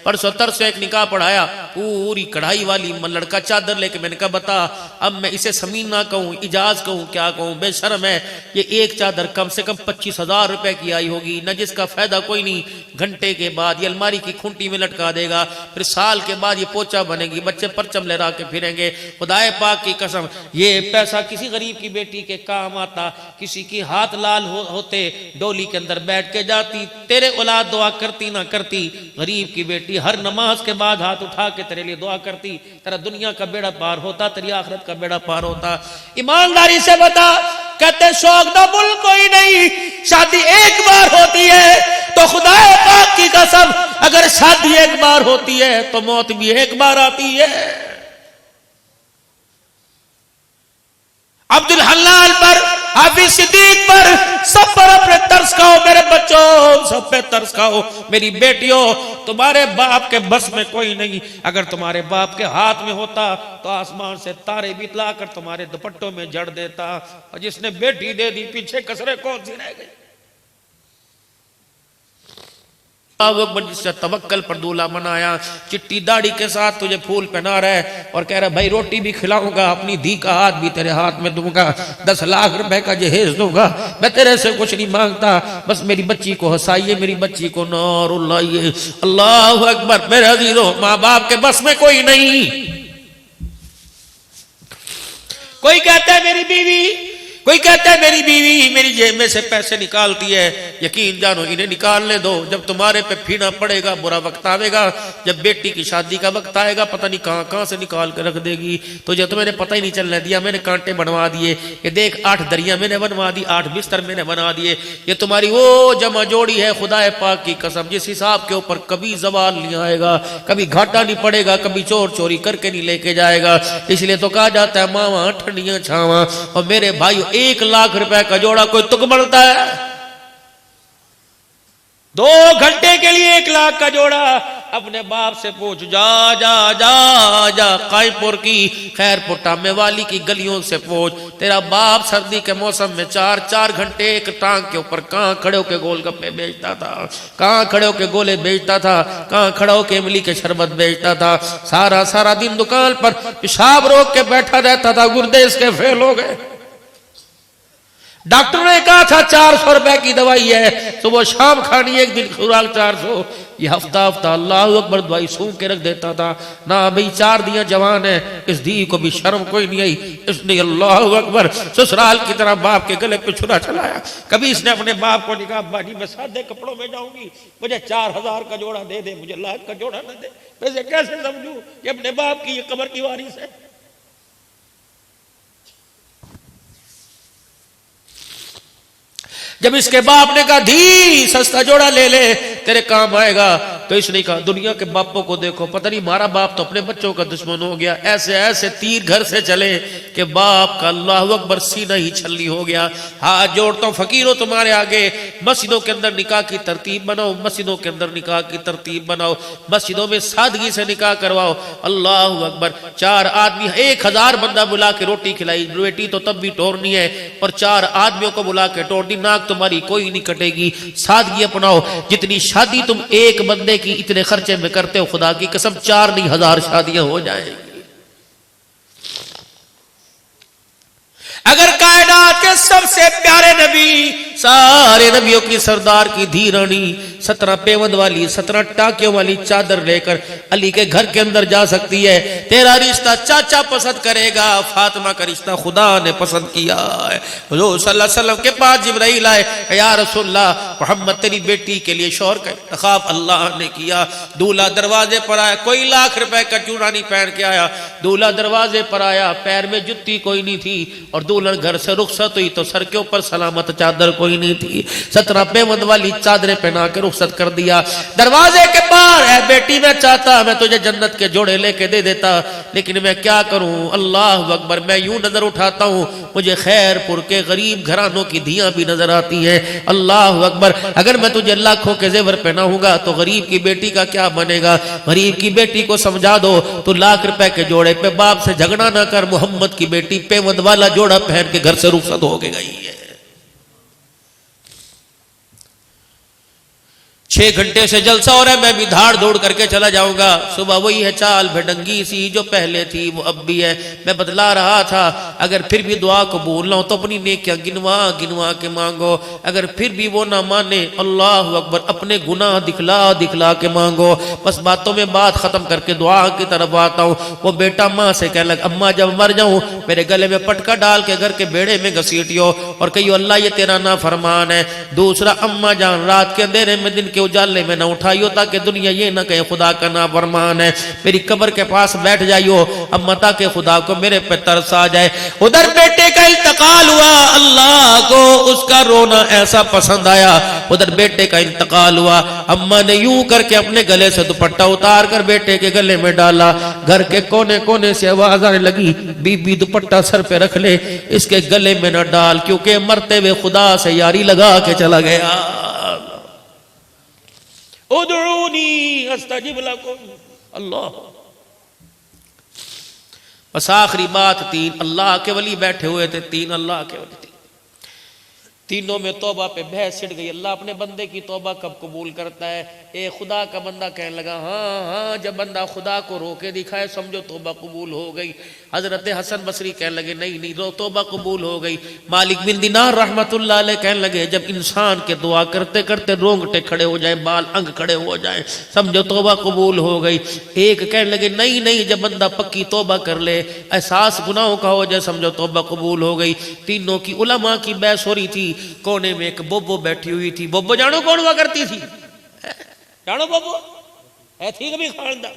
परसों तरसों एक निकाह पढ़ाया, पूरी कढ़ाई वाली लड़का चादर लेके, मैंने कहा बता अब मैं इसे समीन ना कहूँ, इजाज कहूँ, क्या कहूँ, बेशर्म है। ये एक चादर कम से कम 25,000 रुपए की आई होगी, न जिसका फायदा कोई नहीं। घंटे के बाद ये अलमारी की खूंटी में लटका देगा, फिर साल के बाद ये पोचा बनेगी, बच्चे परचम लहरा के फिरेंगे। खुदाए पाक की कसम, ये पैसा किसी गरीब की बेटी के काम आता, किसी की हाथ लाल होते डोली के अंदर बैठ के जाती, तेरे औलाद दुआ करती ना करती, गरीब की बेटी हर नमाज के बाद हाथ उठा के तेरे लिए दुआ करती, तेरा दुनिया का बेड़ा पार होता, तेरी आखिरत का बेड़ा पार होता। ईमानदारी से बता, कहते शौक दा मुल कोई नहीं, शादी एक बार होती है। तो खुदा पाक की कसम, अगर शादी एक बार होती है तो मौत भी एक बार आती है। अब्दुल हल्लाल पर, हाफिज सिद्दीक पर, सब पर अपने तरस खाओ मेरे बच्चों, सब पे तरस खाओ मेरी बेटियों। तुम्हारे बाप के बस में कोई नहीं। अगर तुम्हारे बाप के हाथ में होता तो आसमान से तारे भी लाकर तुम्हारे दुपट्टों में जड़ देता। और जिसने बेटी दे दी, पीछे कसरे कौन सी रह गई। जिससे तवक्कल पर दूल्हा बनाया, चिट्टी दाढ़ी के साथ तुझे फूल पहना रहा है और कह रहा है भाई रोटी भी खिलाऊंगा, अपनी धी का हाथ भी तेरे हाथ में दूंगा, 10 लाख रुपए का जहेज दूंगा, मैं तेरे से कुछ नहीं मांगता, बस मेरी बच्ची को हंसाइए, मेरी बच्ची को नौर लाइए। अल्लाह अकबर। मेरे अजीजों, माँ बाप के बस में कोई नहीं। कोई कहता है मेरी बीवी, कोई कहता है मेरी बीवी मेरी जेब में से पैसे निकालती है। यकीन जानो इन्हें निकालने दो, जब तुम्हारे पे फीना पड़ेगा, बुरा वक्त आएगा, जब बेटी की शादी का वक्त आएगा, पता नहीं कहां कहां से निकाल कर रख देगी। तुझे तो मैंने पता ही नहीं चलने दिया, मैंने कांटे बनवा दिए। ये देख 8 दरिया मैंने बनवा दी, 8 बिस्तर मैंने बना दिए। ये तुम्हारी वो जमा जोड़ी है, खुदाए पाक की कसम, जिस हिसाब के ऊपर कभी जवाल नहीं आएगा, कभी घाटा नहीं पड़ेगा, कभी चोर चोरी करके नहीं लेके जाएगा। इसलिए तो कहा जाता है मावा ठंडियां छावा। और मेरे भाई 1 लाख रुपए का जोड़ा कोई तुक बनता है? 2 घंटे के लिए 1 लाख का जोड़ा। अपने बाप से पूछ, जा जा जा जा कायपुर की खैरपुर टामे वाली की गलियों से पूछ, तेरा बाप सर्दी के मौसम में 4-4 घंटे एक टांग के ऊपर कहां खड़े होके गोलगप्पे बेचता था, कहां खड़े होके गोले बेचता था, कहां खड़ा होके इमली के शरबत बेचता था। सारा सारा दिन दुकान पर पेशाब रोक के बैठा रहता था, गुर्दे इसके फेल हो गए। डॉक्टर ने कहा था 400 रुपए की दवाई है, सुबह शाम खानी, एक दिन खुराक 400। ये हफ्ता हफ्ता अल्लाह अकबर दवाई सूंघ के रख देता था। ना भाई 4 दिया जवान है, इस दी को भी शर्म कोई नहीं आई, इसने अल्लाह अकबर ससुराल की तरह बाप के गले पे छुरा चलाया। कभी इसने अपने बाप को निकाह, बाजी मैं सादे कपड़ों में जाऊंगी, मुझे 4000 का जोड़ा दे दे, मुझे लाख का जोड़ा न दे। वैसे कैसे समझूं कि अपने बाप की ये कब्र की वारिस है। जब इसके बाप ने कहा धी सस्ता जोड़ा ले ले, तेरे काम आएगा, तो इसने कहा दुनिया के बापों को देखो, पता नहीं हमारा बाप तो अपने बच्चों का दुश्मन हो गया। ऐसे ऐसे तीर घर से चले कि बाप का अल्लाह अकबर सीना ही छल्ली हो गया। हाथ जोड़ता हूं फकीरों तुम्हारे आगे, मस्जिदों के अंदर निकाह की तरतीब बनाओ, मस्जिदों के अंदर निकाह की तरतीब बनाओ, मस्जिदों में सादगी से निकाह करवाओ। अल्लाह अकबर। 4 आदमी 1000 बंदा बुला के रोटी खिलाई, बेटी तो तब भी टोरनी है, और 4 आदमियों को बुला के टोर दी, नाक तुम्हारी कोई नहीं कटेगी। सादगी अपनाओ। जितनी शादी तुम एक बंदे की इतने खर्चे में करते हो, खुदा की कसम 4 नहीं 1000 शादियां हो जाएंगी। अगर कायनात के सबसे प्यारे नबी, सारे नबियों की सरदार की धी रानी 17 पेवंद वाली 17 टाकियों वाली चादर लेकर अली के घर के अंदर जा सकती है, तेरा रिश्ता चाचा पसंद करेगा, फातिमा का रिश्ता खुदा ने पसंद किया है। हुजूर सल्लल्लाहु अलैहि वसल्लम के पास जिब्राइल आए, या रसूलल्लाह मोहम्मद तेरी बेटी के लिए शौहर का इंतखाब अल्लाह ने किया। दूल्हा दरवाजे पर आया, कोई लाख रुपए का चूड़ा नहीं पहन के आया। दूल्हा दरवाजे पर आया, पैर में जुत्ती कोई नहीं थी, और दुल्हन घर से रुखसत हुई तो सर के ऊपर सलामत चादर कोई नहीं थी। 17 पेवंद वाली चादरें पहना के रुखसत कर दिया। दरवाजे के बाहर है, बेटी मैं चाहता मैं तुझे जन्नत के जोड़े लेके दे देता, लेकिन मैं क्या करूं, अल्लाह अकबर। मैं यूं नजर उठाता हूं, मुझे खैरपुर के गरीब घरानों की धियां भी नजर आती हैं। अल्लाह अकबर। अगर मैं तुझे लाखों के जेवर पहनाऊंगा तो गरीब की बेटी का क्या बनेगा। गरीब की बेटी को समझा दो, तो लाख रुपए के जोड़े पे बाप से झगड़ा ना कर, मोहम्मद की बेटी पेवंद वाला जोड़ा पहन के घर से रुखसत हो गई है। 6 घंटे से जलसा हो रहा है, मैं भी धाड़ दौड़ करके चला जाऊंगा। सुबह वही है चाल भडंगी सी जो पहले थी वो अब भी है। मैं बतला रहा था अगर फिर भी दुआ कबूल ना हो तो अपनी नेकियां गिनवा गिनवा के मांगो। अगर फिर भी वो ना माने अल्लाह अकबर अपने गुनाह दिखला दिखला के मांगो। बस बातों में बात खत्म करके दुआ की तरफ आता हूँ। वो बेटा माँ से कहने लगा अम्मा जब मर जाऊं मेरे गले में पटका डाल के घर के बेड़े में घसीटियो और कहियो अल्लाह ये तेरा ना फरमान है। दूसरा अम्मा जान रात के अंधेरे में दिन के उजाले में ना उठाइयो ताकि दुनिया ये ना कहे खुदा का ना फरमान है। मेरी कब्र के पास बैठ जाइयो अम्मा ताकि खुदा को मेरे पे तरस आ जाए। उधर बेटे का इंतकाल हुआ, अल्लाह को उसका रोना ऐसा पसंद आया। उधर बेटे का इंतकाल हुआ, अम्मा ने यूं करके अपने गले से दुपट्टा उतार कर बेटे के गले में डाला। घर के कोने कोने से आवाज आने लगी बीबी दुपट्टा सर पे रख ले, इसके गले में न डाल क्योंकि मरते हुए खुदा से यारी लगा के चला गया। उदऊनी अस्तजिब लकुम। अल्लाह। बस आखिरी बात 3 अल्लाह के वली बैठे हुए थे, 3 अल्लाह के वली थे। तीनों में तौबा पे बहस छिड़ गई। अल्लाह अपने बंदे की तौबा कब कबूल करता है? ए खुदा का बंदा कहने लगा हाँ हाँ, जब बंदा खुदा को रोके दिखाए समझो तौबा कबूल हो गई। हजरत हसन बसरी कहने लगे नहीं नहीं रो तौबा कबूल हो गई। मालिक बिन दिनार रहमतुल्लाह अलैह कहने लगे जब इंसान के दुआ करते करते रोंगटे खड़े हो जाए, बाल अंग खड़े हो जाए, समझो तौबा कबूल हो गई। एक कहने लगे नहीं नहीं जब बंदा पक्की तौबा कर ले, एहसास गुनाहों का हो जाए, समझो तौबा कबूल हो गई। तीनों की उलमा की बहस हो रही थी। कोने में एक बोबो बैठी हुई थी। बोबो जानो कौन हुआ करती थी? जानो बोबो है थी कभी खानदान?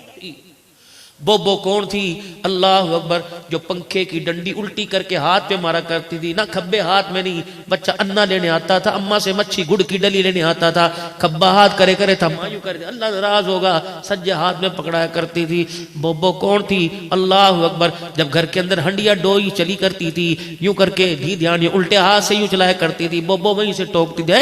बोबो कौन थी? अल्लाह अकबर, जो पंखे की डंडी उल्टी करके हाथ पे मारा करती थी ना, खब्बे हाथ में नहीं। बच्चा अन्ना लेने आता था, अम्मा से मच्छी गुड़ की डली लेने आता था, खब्बा हाथ करे करे था, मायूं करे अल्लाह नाराज होगा, सज्जे हाथ में पकड़ाया करती थी। बोबो कौन थी? अल्लाह अकबर, जब घर के अंदर हंडिया डोई चली करती थी यूं करके धी ध्यान उल्टे हाथ से यूं चलाया करती थी। बोबो वहीं से टोकती थी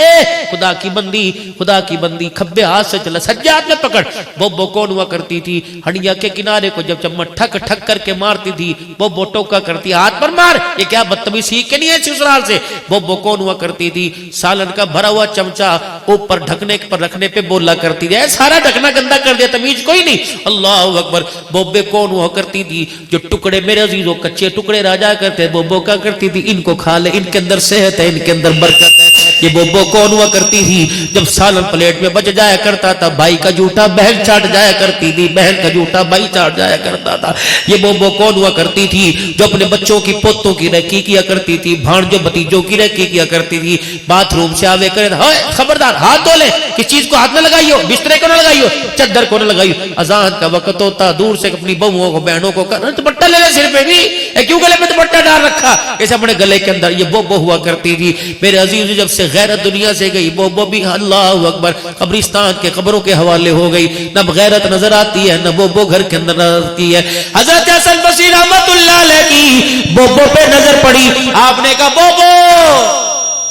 खुदा की बंदी, खुदा की बंदी, खब्बे हाथ से चला, सज्जे हाथ में पकड़। बोबो कौन हुआ करती थी? हंडिया के किनारे को जब चम्मच ठक ठक करके मारती थी वो बोटो का करती हाथ पर मार, ये क्या बदतमीज सीख के नहीं है ससुराल से। वो कौन हुआ करती थी? सालन का भरा हुआ चमचा ऊपर ढकने पर रखने पे बोला करती थी, सारा ढकना गंदा कर दिया, तमीज कोई नहीं। अल्लाह अकबर। बोबे कौन हुआ करती थी? जो टुकड़े मेरे अजीजों कच्चे टुकड़े राजा करते, बोबो क्या करती थी? इनको खा ले, इनके अंदर सेहत है, इनके अंदर बरकत है। ये बोबो कौन हुआ करती थी? जब सालन प्लेट में बच जाया करता था, भाई का जूठा बहन चाट जाया करती थी, बहन का जूठा भाई चाट जाया करता था। ये बोबो कौन हुआ करती थी? जो अपने बच्चों की पोतों की रखी किया करती थी, भांजों भतीजों की रखी किया करती थी। बाथरूम से आवे करे खबरदार हाथ धो ले, किस चीज को हाथ न लगाइयो, बिस्तरे को न लगाइयो, चद्दर को न लगाइयो। अजान का वक्त होता, दूर से अपनी बहुओं को बहनों को दुपट्टा ले ले सिर पे भी, क्यों गले में दुपट्टा डाल रखा? ऐसे अपने गले के अंदर ये बोबो हुआ करती थी। मेरे अजीज जब से गैरत दुनिया से गई, बोबो भी अल्लाह अकबर कब्रिस्तान के कब्रों के हवाले हो गई। न गैरत नजर आती है, न बोबो घर के अंदर नजर आती है। हजरत हसन बसरी रहमतुल्लाह अलैह की बोबो पे नजर पड़ी। आपने कहा बोबो,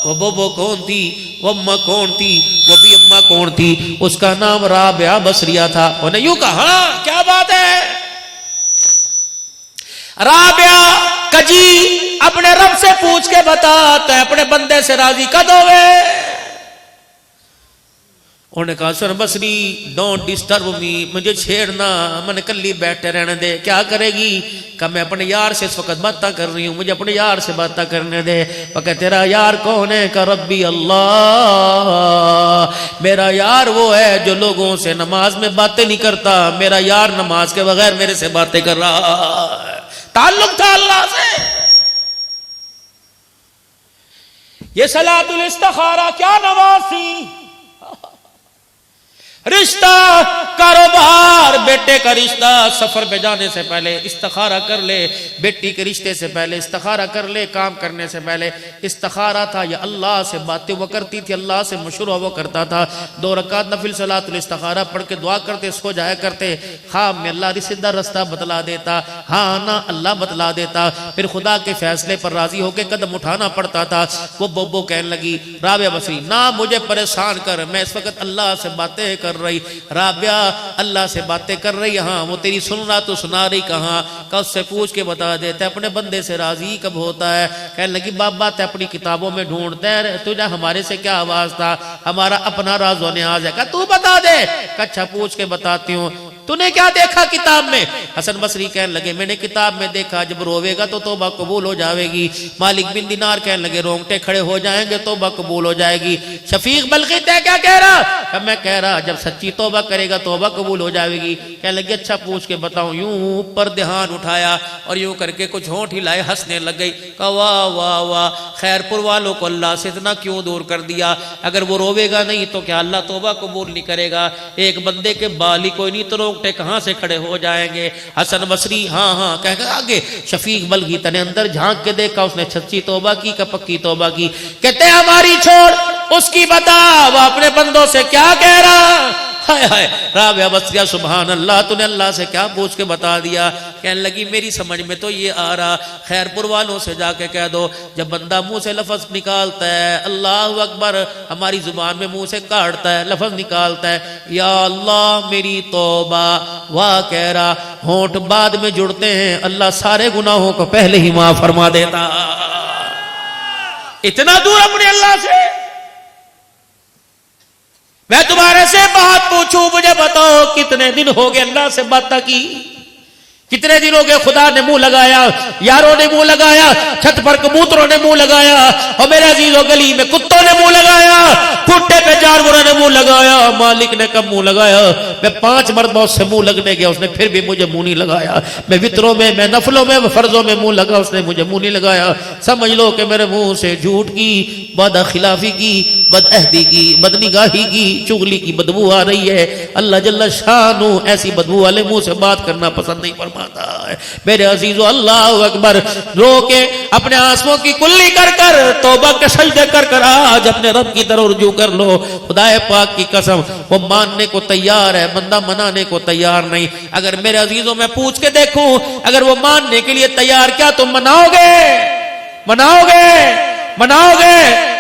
वो बोबो कौन थी? वो अम्मा कौन थी? वो भी अम्मा कौन थी? उसका नाम राबिया बसरिया था। उन्हें यूं कहा क्या बात है? राबिया कजी अपने रब से पूछ के बता, तो अपने बंदे से राजी कद होवे? उन्होंने कहा sir Basri don't disturb me, मुझे छेड़ना, मैंने कल्ली बैठे रहने दे। क्या करेगी? कहा मैं अपने यार से इस वक्त बातें कर रही हूँ, मुझे अपने यार से बातें करने दे। वो कहे तेरा यार कौन है? का रब्बी अल्लाह, मेरा यार वो है जो लोगों से नमाज में बातें नहीं करता, मेरा यार नमाज के बगैर मेरे से बातें कर रहा है। ताल्लुक था अल्लाह से। ये सलातुल इस्तिखारा क्या नवासी, रिश्ता कारोबार, बेटे का रिश्ता, सफर पे जाने से पहले इस्तिखारा कर ले, बेटी के रिश्ते से पहले इस्तिखारा कर ले, काम करने से पहले इस्तिखारा था। या अल्लाह से बातें वो करती थी, अल्लाह से मशवरा वो करता था। 2 रकात नफिल सलातुल इस्तिखारा पढ़ के दुआ करते, सो जाया करते। ख्वाब में अल्लाह सीधा रास्ता बतला देता, हाँ ना अल्लाह बतला देता, फिर खुदा के फैसले पर राजी होकर कदम उठाना पड़ता था। वो बोबो कहने लगी राबिया बसरी ना मुझे परेशान कर, मैं इस वक्त अल्लाह से बातें कर रही। राबिया अल्लाह से बातें कर रही, हाँ वो तेरी सुन रहा तो सुना रही कहाँ, कब से पूछ के बता देते अपने बंदे से राजी कब होता है। कहने लगी बाबा ते अपनी किताबों में ढूंढते है, तुझे हमारे से क्या आवाज था, हमारा अपना राज़ो न्याज़ है। कहा तू बता दे। अच्छा पूछ के बताती हूँ, तूने क्या देखा किताब में? हसन बसरी कहने लगे मैंने किताब में देखा जब रोवेगा तो तौबा कबूल हो जाएगी। मालिक बिन दिनार कहने लगे रोंगटे खड़े हो जाएंगे तौबा कबूल हो जाएगी। शफीक बल्कि तय क्या कह रहा? मैं कह रहा जब सच्ची तौबा करेगा तौबा कबूल हो जाएगी। कहने लगे अच्छा पूछ के बताऊं। यूं ऊपर ध्यान उठाया और यूं करके कुछ होंठ हिलाए, हंसने लग गई। कहा वाह वाह वाह, खैरपुर वालों को अल्लाह से इतना क्यों दूर कर दिया? अगर वो रोवेगा नहीं तो क्या अल्लाह तौबा कबूल नहीं करेगा? एक बंदे के बाल ही कोई नहीं तो रोंगटे कहां से खड़े हो जाएंगे? हसन बसरी हाँ हाँ कह आगे शफीक बल्कि तने अंदर झांक के देखा, उसने सच्ची तौबा की का पक्की तौबा की? कहते हमारी छोड़ उसकी बता, वो अपने बंदों से क्या कह रहा? हाय हाय राबिया बसरिया सुभान अल्लाह, तूने अल्लाह से क्या पूछ के बता दिया? कहने लगी मेरी समझ में तो ये आ रहा, खैरपुर वालों से जाके कह दो जब बंदा मुंह से लफ्ज निकालता है अल्लाह अकबर, हमारी जुबान में मुंह से काटता है लफ्ज निकालता है या अल्लाह मेरी तौबा, वाह कह रहा होंठ बाद में जुड़ते हैं, अल्लाह सारे गुनाहों को पहले ही माफ फरमा देता। इतना दूर अपने अल्लाह से। मैं तुम्हारे से बात पूछूं, मुझे बताओ कितने दिन हो गए अल्लाह से बात की? कितने दिन हो गए खुदा ने मुंह लगाया, यारों ने मुंह लगाया, छत पर कबूतरों ने मुंह लगाया, और मेरे अजीजों गली में कुत्तों ने मुंह लगाया, कुत्ते पे जानवरों ने मुंह लगाया। मालिक ने कब मुंह लगाया? मैं 5 मरतबा उससे मुंह लगने गया, उसने फिर भी मुझे मुंह नहीं लगाया। मैं वित्रों में, मैं नफलों में, फर्जों में मुंह लगा, उसने मुझे मुंह नहीं लगाया। समझ लो कि मेरे मुंह से झूठ की, बदखिलाफी की, बदअहदी की, बदनिगाही की, चुगली की बदबू आ रही है। अल्लाह जल्ल शानू ऐसी बदबू वाले मुंह से बात करना पसंद नहीं फरमाता है। मेरे अजीजो अल्लाह अकबर, रो के अपने आंसुओं की कुल्ली कर कर, तौबा के सजदे कर कर आज अपने रब की तरफ रुजू कर लो। खुदाए पाक की कसम वो मानने को तैयार है, बंदा मनाने को तैयार नहीं। अगर मेरे अजीजों मैं पूछ के देखूं, अगर वो मानने के लिए तैयार, क्या तुम मनाओगे? मनाओगे? मनाओगे?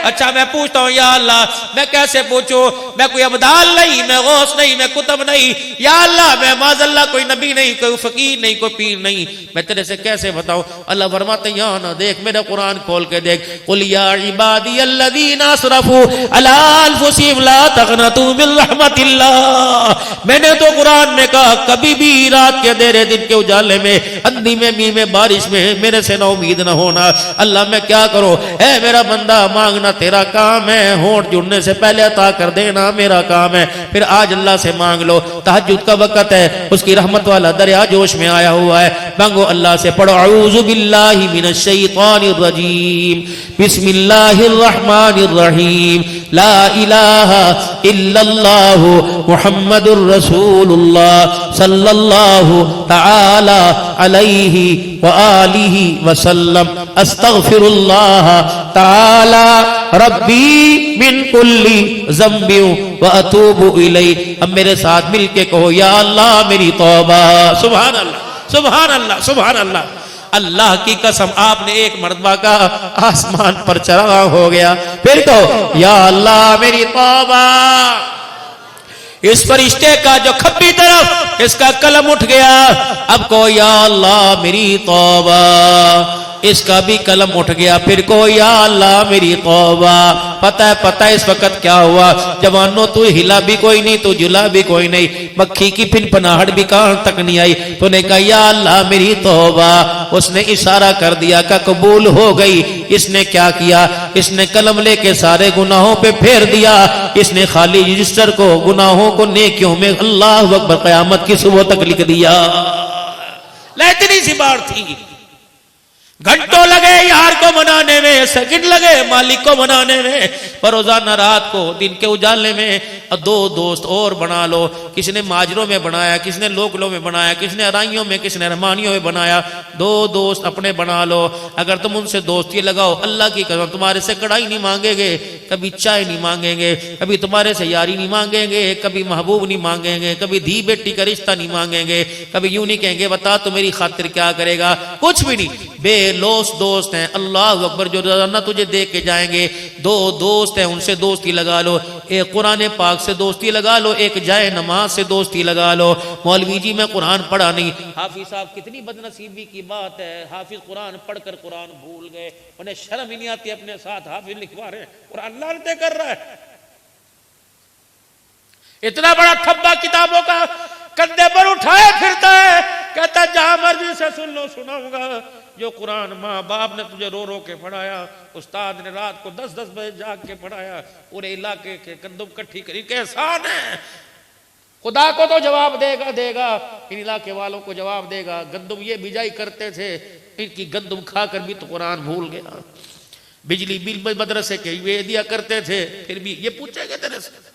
अच्छा मैं पूछता हूं या अल्लाह, मैं कैसे पूछूं? मैं कोई अब्दाल नहीं, मैं गौस नहीं, मैं कुतुब नहीं, या अल्लाह मैं माज़अल्लाह कोई नबी नहीं, कोई फकीर नहीं, कोई पीर नहीं, मैं तेरे से कैसे बताऊं? अल्लाह फरमाते या ना देख, मेरा कुरान खोल के देख, कुल या इबादियल्लज़ीना असरफू अला अनफुसिहिम ला तक़नतू मिन रहमतिल्लाह। मैंने तो कुरान में कहा कभी भी रात के अंधेरे दिन के उजाले में, अंधी में, मी में, बारिश में मेरे से ना उम्मीद ना होना। अल्लाह मैं क्या करूं? ऐ मेरा बंदा मांगना तेरा काम है, होंठ जुड़ने से पहले अता कर देना मेरा काम है। फिर आज अल्लाह से मांग लो, तहज्जुद का वक्त है, उसकी रहमत वाला दरिया जोश में आया हुआ है, मांगो अल्लाह से। पढ़ो अऊज़ु बिल्लाहि मिनश शैतानिर रजीम, बिस्मिल्लाहिर रहमानिर रहीम, ला इलाहा इल्लल्लाहु मुहम्मदुर रसूलुल्लाह सल्लल्लाहु तआला अलैहि व आलिहि वसल्लम, अस्तगफिरुल्लाह ताला रब्बी मिन कुल्ली ज़म्बि व अतूबु इलैहि। अब मेरे साथ मिलके कहो या अल्लाह मेरी तौबा। सुभान अल्लाह, सुभान अल्लाह, सुभान अल्लाह। अल्लाह की कसम आपने एक मर्तबा का आसमान पर चढ़ा हो गया, फिर कहो या अल्लाह मेरी तौबा। इस फरिश्ते का जो खब्बी तरफ इसका कलम उठ गया, अब को या अल्लाह मेरी तौबा, इसका भी कलम उठ गया, फिर को या अल्लाह मेरी तौबा। पता है इस वक्त क्या हुआ? जवानों तू हिला भी कोई नहीं, तू जुला भी कोई नहीं, मक्खी की फिनफनाहट भी कान तक नहीं आई। तूने कहा या अल्लाह मेरी तौबा, उसने इशारा कर दिया का कबूल हो गई। इसने क्या किया? इसने कलम लेके सारे गुनाहों पे फेर दिया, इसने खाली रजिस्टर को गुनाहों को नेकियों में अल्लाह अकबर क़यामत की सुबह तक लिख दिया। इतनी सी बात थी, घंटों लगे यार को मनाने में, सेकंड लगे मालिक को मनाने में, पर रोजाना रात को दिन के उजाले में 2 दोस्त और बना लो। किसने माजरों में बनाया, किसने लोकलों में बनाया, किसने अराइयों में, किसने रहमानियों में बनाया। 2 दोस्त अपने बना लो। अगर तुम उनसे दोस्ती लगाओ, अल्लाह की कसम तुम्हारे से कढ़ाई नहीं मांगेंगे, कभी चाय नहीं मांगेंगे, कभी तुम्हारे से यारी नहीं मांगेंगे, कभी महबूब नहीं मांगेंगे, कभी धी बेटी का रिश्ता नहीं मांगेंगे, कभी यूं नहीं कहेंगे बता तो मेरी खातिर क्या करेगा, कुछ भी नहीं। बेलोस दोस्त हैं, अल्लाह अकबर, जो रोजाना तुझे दे के जाएंगे। दो दोस्त हैं उनसे दोस्ती लगा लो, एक कुरान पाक से दोस्ती लगा लो, एक जाए नमाज से दोस्ती लगा लो। मौलवी जी मैं कुरान पढ़ा नहीं, हाफिज साहब कितनी बदनसीबी की बात है, हाफिज कुरान पढ़कर कुरान भूल गए, उन्हें शर्म ही नहीं आती, अपने साथ हाफिज लिखवा रहे हैं, कुरान लानते कर रहा है। इतना बड़ा थब्बा किताबों का कंधे पर उठाए फिरता है, कहता जहां मर्जी से सुन लो सुनाऊंगा। जो कुरान माँ बाप ने तुझे रो रो के पढ़ाया, उस्ताद ने रात को 10-10 बजे जाग के पढ़ाया, पूरे इलाके के गंदम इकट्ठी करी के एहसान है। खुदा को तो जवाब देगा देगा, इन इलाके वालों को जवाब देगा। गंदम ये बिजाई करते थे, इनकी गंदम खाकर भी तो कुरान भूल गया। बिजली बिल मदरसे के ये दिया करते थे, फिर भी ये पूछेगा तेरे से।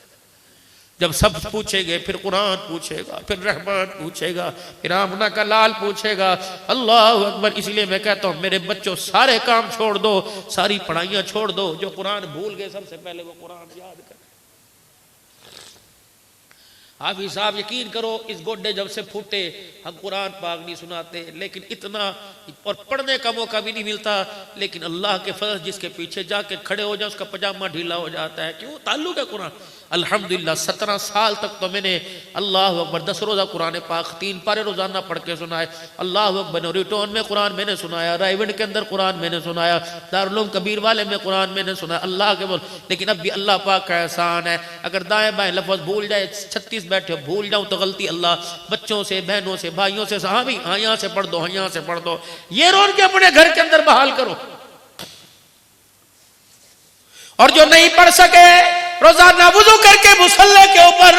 जब सब पूछेंगे फिर कुरान पूछेगा, फिर रहमान पूछेगा, फिर आमना का लाल पूछेगा। अल्लाह अकबर। इसलिए मैं कहता हूं मेरे बच्चों सारे काम छोड़ दो, सारी पढ़ाइयां छोड़ दो, जो कुरान भूल गए सबसे पहले वो कुरान याद करें। हाफिज साहब यकीन करो इस गोड्डे जब से फूटे हम कुरान पाक नहीं सुनाते, लेकिन इतना और पढ़ने का मौका भी नहीं मिलता। लेकिन अल्लाह के फजल जिसके पीछे जाके खड़े हो जाए उसका पजामा ढीला हो जाता है। क्यों? ताल्लुक है कुरान। अल्हम्दुलिल्लाह 17 साल तक तो मैंने अल्लाह अकबर 10 रोज़ा कुरान पाक 3 पारे रोज़ाना पढ़ के सुनाए। अल्लाह अकबर। रिटर्न में कुरान मैंने सुनाया, रायविंड के अंदर कुरान मैंने सुनाया, दारुल उलूम कबीर वाले में कुरान मैंने सुनाया। अल्लाह के बोल। लेकिन अब भी अल्लाह पाक का एहसान है, अगर दाएं बाएं लफ्ज़ भूल जाए, 36 बैठे भूल जाऊं तो गलती अल्लाह। बच्चों से, बहनों से, भाइयों से, साहबी हाँ यहाँ से पढ़ दो, हाँ यहाँ से पढ़ दो, ये रोन के अपने घर के अंदर बहाल करो। और जो नहीं पढ़ सके रोजाना वुजू करके मुसल्ले के ऊपर,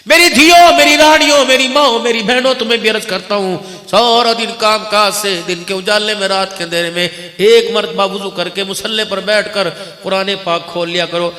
मेरी धियो, मेरी रानियों, मेरी माओ, मेरी बहनों, तुम्हें भी अर्ज करता हूं, सारा दिन काम काज से दिन के उजाले में, रात के अंधेरे में एक मरतबा वुजू करके मुसल्ले पर बैठकर कुरान पाक खोल लिया करो।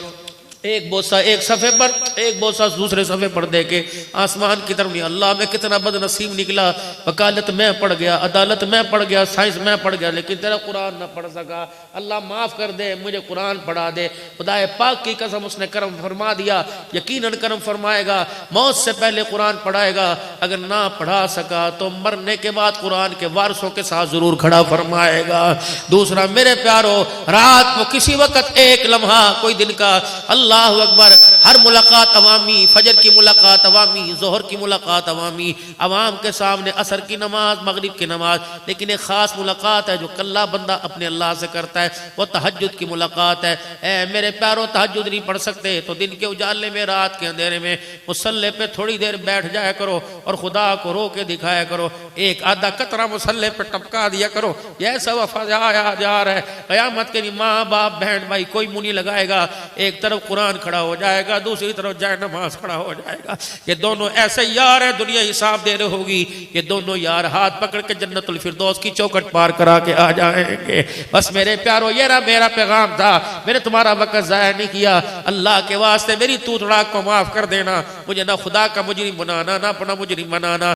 एक बोसा एक सफ़े पर, एक बोसा दूसरे सफ़े पर दे के आसमान की तरफ नहीं। अल्लाह मैं कितना बदनसीब निकला, वकालत मैं पढ़ गया, अदालत मैं पढ़ गया, साइंस मैं पढ़ गया, लेकिन तेरा कुरान ना पढ़ सका। अल्लाह माफ़ कर दे, मुझे कुरान पढ़ा दे। खुदाए पाक की कसम उसने करम फरमा दिया, यकीनन करम फरमाएगा, मौत से पहले कुरान पढ़ाएगा। अगर ना पढ़ा सका तो मरने के बाद कुरान के वारसों के साथ ज़रूर खड़ा फरमाएगा। दूसरा मेरे प्यारो, रात को किसी वक़्त एक लम्हा कोई दिन का अल्लाह अकबर, हर मुलाकात अवामी, फजर की मुलाकात अवामी, जोहर की मुलाकात अवामी, अवाम के सामने, असर की नमाज, मगरिब की नमाज। लेकिन एक खास मुलाकात है जो कल्ला बंदा अपने अल्लाह से करता है, वो तहज्जुद की मुलाकात है। ए मेरे प्यारों, तहज्जुद नहीं पढ़ सकते तो दिन के उजाले में, रात के अंधेरे में मुसल्ले पे थोड़ी देर बैठ जाया करो और खुदा को रो के दिखाया करो। एक आधा कतरा मुसल्ले पे टपका दिया करो। यह सब फजाया जा रहा है, क़यामत के दिन माँ बाप बहन भाई कोई मुंह नहीं लगाएगा। एक तरफ कुरान खड़ा हो जाएगा, दूसरी तरफ जाए नमाज खड़ा हो जाएगा। ये दोनों ऐसे यार है, दुनिया हिसाब दे रही होगी, ये दोनों यार हाथ पकड़ के जन्नतुल फिरदौस की चौखट पार करा के आ जाएंगे। बस मेरे प्यारो, ये रहा मेरा पैगाम था। मैंने तुम्हारा वक्त जाया नहीं किया। अल्लाह के वास्ते मेरी तू तड़ाक को माफ कर देना। मुझे ना खुदा का मुजरिम बनाना, ना अपना मुजरिम बनाना।